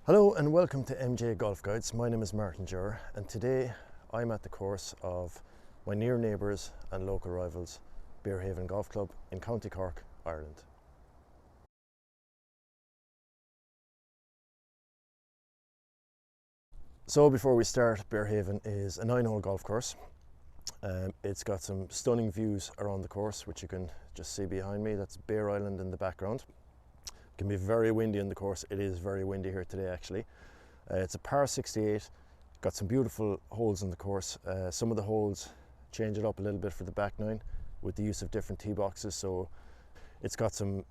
Hello and welcome to MJ-GolfGuides. My name is Martin Jurr and today I'm at the course of my near neighbours and local rivals, Berehaven Golf Club in County Cork, Ireland. So before we start, Berehaven is a 9-hole golf course. It's got some stunning views around the course, which you can just see behind me. That's Bear Island in the background. It can be very windy in the course. It is very windy here today actually. It's a par 68, got some beautiful holes in the course. Some of the holes change it up a little bit for the back nine with the use of different tee boxes, so it's got some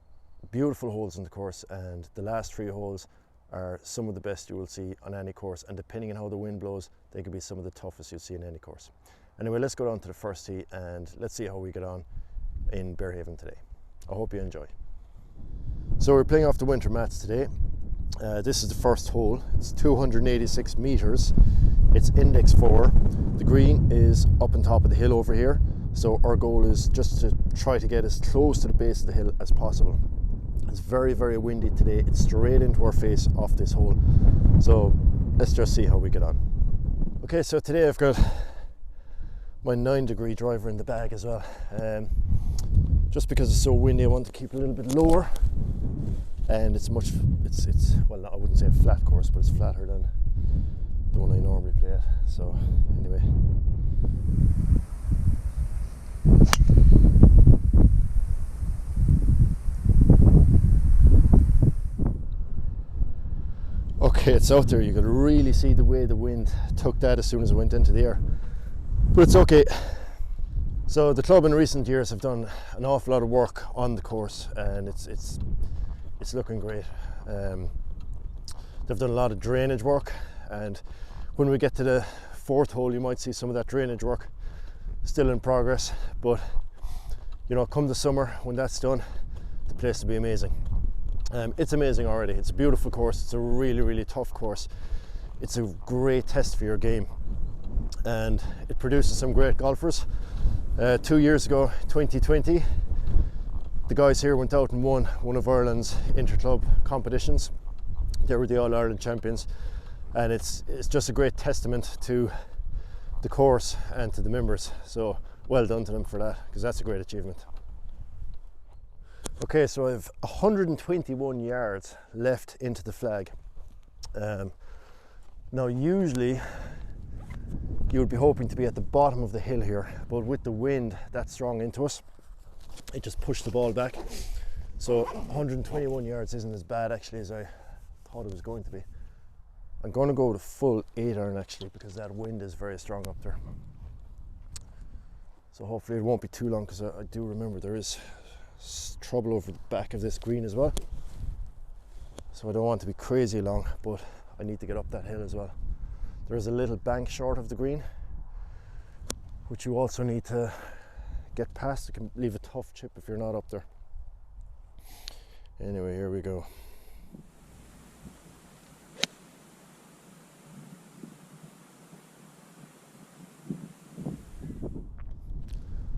beautiful holes in the course, and the last 3 holes are some of the best you will see on any course, and depending on how the wind blows, they could be some of the toughest you'll see in any course. Anyway, let's go down to the first tee and let's see how we get on in Berehaven today. I hope you enjoy. So we're playing off the winter mats today. This is the first hole. It's 286 meters. It's index 4. The green is up on top of the hill over here, so our goal is just to try to get as close to the base of the hill as possible. It's very, very windy today. It's straight into our face off this hole, so let's just see how we get on. Okay, so today I've got my 9-degree driver in the bag as well. Just because it's so windy, I want to keep it a little bit lower, and it's well, I wouldn't say a flat course, but it's flatter than the one I normally play at. So anyway, okay, it's out there. You could really see the way the wind took that as soon as it went into the air, but it's okay. So the club in recent years have done an awful lot of work on the course, and it's looking great. They've done a lot of drainage work, and when we get to the 4th hole, you might see some of that drainage work still in progress. But you know, come the summer when that's done, the place will be amazing. It's amazing already. It's a beautiful course. It's a really, really tough course. It's a great test for your game, and it produces some great golfers. 2 years ago, 2020, the guys here went out and won one of Ireland's inter-club competitions. They were the All-Ireland champions, and it's just a great testament to the course and to the members. So well done to them for that, because that's a great achievement. Okay, so I have 121 yards left into the flag. Now usually you would be hoping to be at the bottom of the hill here, but with the wind that strong into us, it just pushed the ball back. So 121 yards isn't as bad actually as I thought it was going to be. I'm going to go with a full 8-iron actually, because that wind is very strong up there. So hopefully it won't be too long, because I do remember there is trouble over the back of this green as well. So I don't want to be crazy long, but I need to get up that hill as well. There's a little bank short of the green, which you also need to get past. It can leave a tough chip if you're not up there. Anyway, here we go.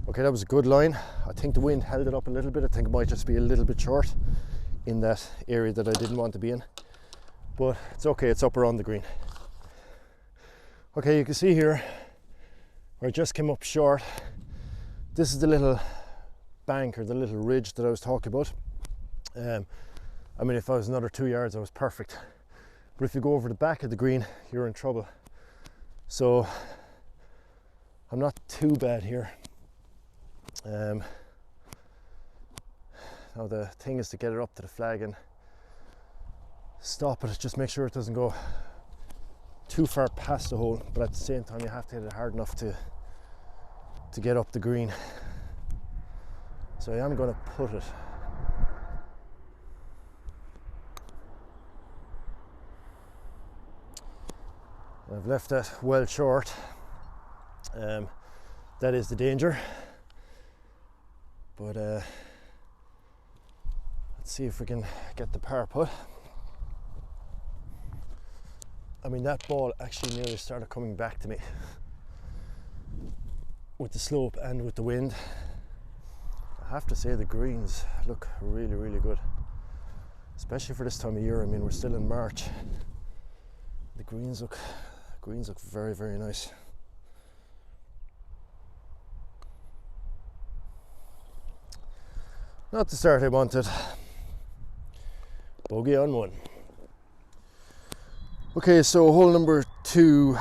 Okay, that was a good line. I think the wind held it up a little bit. I think it might just be a little bit short in that area that I didn't want to be in, but it's okay. It's up around the green. Okay, you can see here where I just came up short. This is the little bank, or the little ridge that I was talking about. I mean, if I was another 2 yards, I was perfect. But if you go over the back of the green, you're in trouble. So I'm not too bad here. Now the thing is to get it up to the flag and stop it. Just make sure it doesn't go too far past the hole, but at the same time you have to hit it hard enough to get up the green. So I am going to put it. I've left that well short. That is the danger, but let's see if we can get the par putt. I mean, that ball actually nearly started coming back to me with the slope and with the wind. I have to say the greens look really, really good, especially for this time of year. I mean, we're still in March. The greens look very, very nice. Not the start I wanted. Bogey on 1. Okay, so hole number 2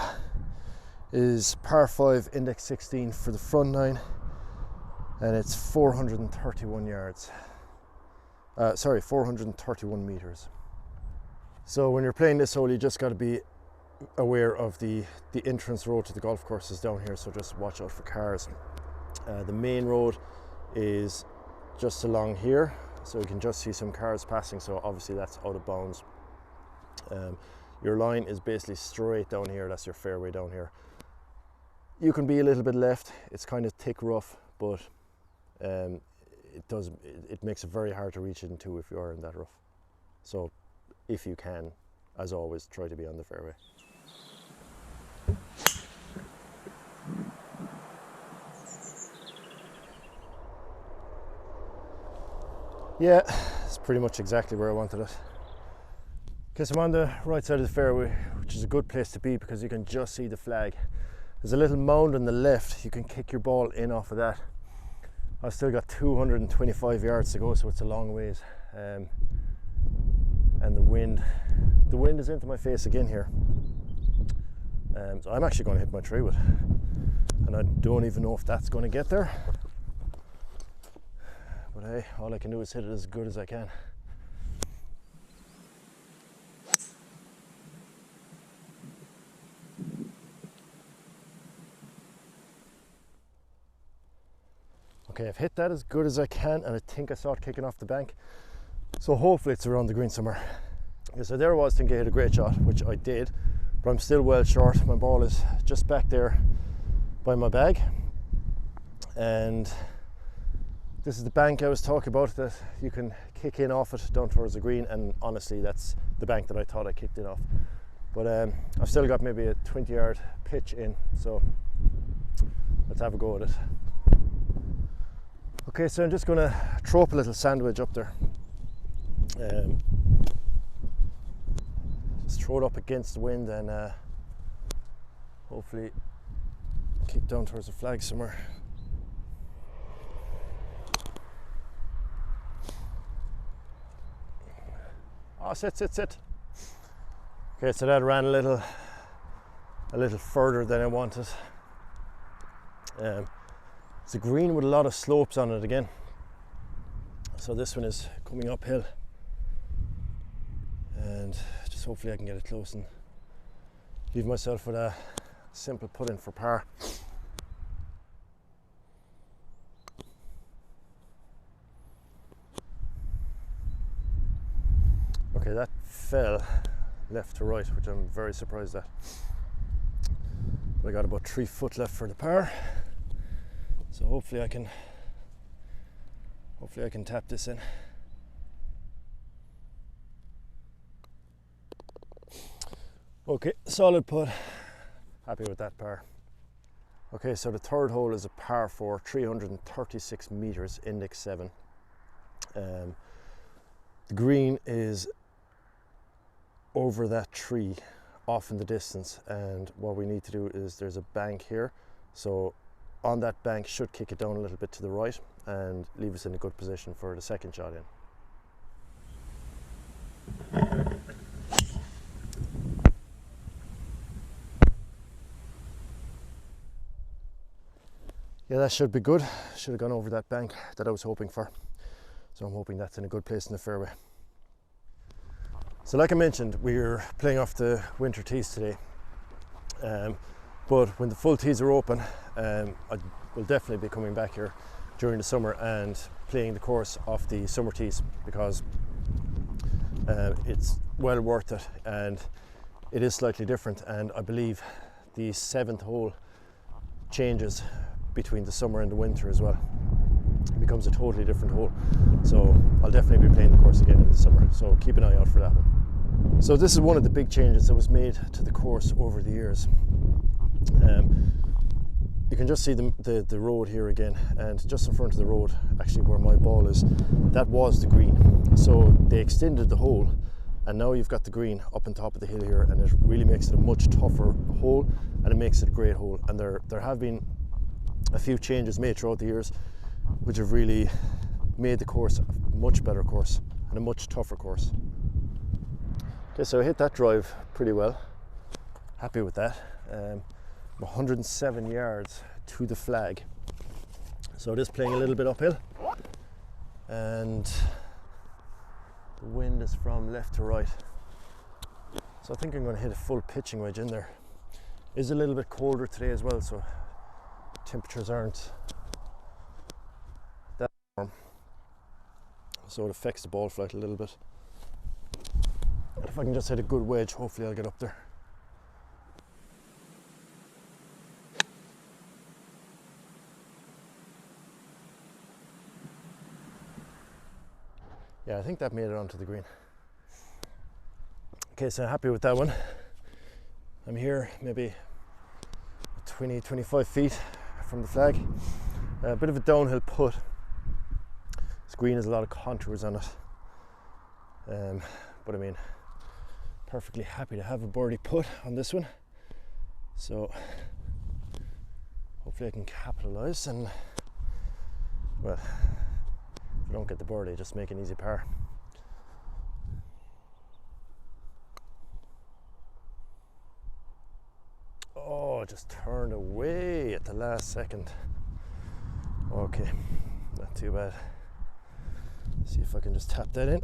is par 5, index 16 for the front 9, and it's 431 yards. 431 meters. So when you're playing this hole, you just got to be aware of the entrance road to the golf course is down here, so just watch out for cars. The main road is just along here, so you can just see some cars passing, so obviously that's out of bounds. Your line is basically straight down here, that's your fairway down here. You can be a little bit left, it's kind of thick rough, but it makes it very hard to reach it into if you are in that rough. So if you can, as always, try to be on the fairway. Yeah, it's pretty much exactly where I wanted it. Okay, so I'm on the right side of the fairway, which is a good place to be because you can just see the flag. There's a little mound on the left, you can kick your ball in off of that. I've still got 225 yards to go, so it's a long ways. And the wind is into my face again here. So I'm actually going to hit my 3-wood, and I don't even know if that's going to get there. But hey, all I can do is hit it as good as I can. Okay, I've hit that as good as I can, and I think I saw it kicking off the bank. So hopefully it's around the green somewhere. Yeah, so there I was thinking I hit a great shot, which I did, but I'm still well short. My ball is just back there by my bag. And this is the bank I was talking about that you can kick in off it down towards the green, and honestly that's the bank that I thought I kicked in off. But I've still got maybe a 20-yard pitch in, so let's have a go at it. Okay, so I'm just going to throw up a little sandwich up there. Just throw it up against the wind and hopefully kick down towards the flag somewhere. Oh, sit. Okay, so that ran a little further than I wanted. It's a green with a lot of slopes on it again. So this one is coming uphill. And just hopefully I can get it close and leave myself with a simple putt-in for par. Okay, that fell left to right, which I'm very surprised at. But I got about 3 foot left for the par, so hopefully I can tap this in. Okay, solid putt. Happy with that par. Okay, so the third hole is a par 4, 336 meters, index 7. The green is over that tree off in the distance, and what we need to do is there's a bank here, so on that bank should kick it down a little bit to the right and leave us in a good position for the second shot in. Yeah, that should be good. Should have gone over that bank that I was hoping for, so I'm hoping that's in a good place in the fairway. So like I mentioned, we're playing off the winter tees today, but when the full tees are open, I will definitely be coming back here during the summer and playing the course off the summer tees, because it's well worth it and it is slightly different, and I believe the 7th hole changes between the summer and the winter as well. It becomes a totally different hole, so I'll definitely be playing the course again in the summer, so keep an eye out for that one. So this is one of the big changes that was made to the course over the years. You can just see the road here again, and just in front of the road, actually where my ball is, that was the green. So they extended the hole and now you've got the green up on top of the hill here, and it really makes it a much tougher hole, and it makes it a great hole. And there have been a few changes made throughout the years which have really made the course a much better course and a much tougher course. Okay, so I hit that drive pretty well, happy with that. 107 yards to the flag, so it is playing a little bit uphill, and the wind is from left to right, so I think I'm going to hit a full pitching wedge in there. It is a little bit colder today as well, so temperatures aren't that warm, so it affects the ball flight a little bit. If I can just hit a good wedge, hopefully I'll get up there. Yeah, I think that made it onto the green. Okay, so I'm happy with that one. I'm here maybe 20-25 feet from the flag. A bit of a downhill putt. This green has a lot of contours on it. But I mean, perfectly happy to have a birdie putt on this one. So hopefully I can capitalize, and well, if I don't get the birdie, just make an easy par. Oh, just turned away at the last second. Okay, not too bad. See if I can just tap that in.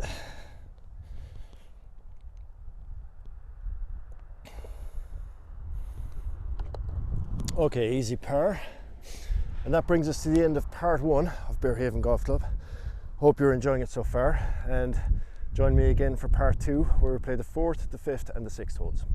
Okay, easy par. And that brings us to the end of part 1 of Berehaven Golf Club. Hope you're enjoying it so far, and join me again for part 2, where we play the 4th, the 5th and the 6th holes.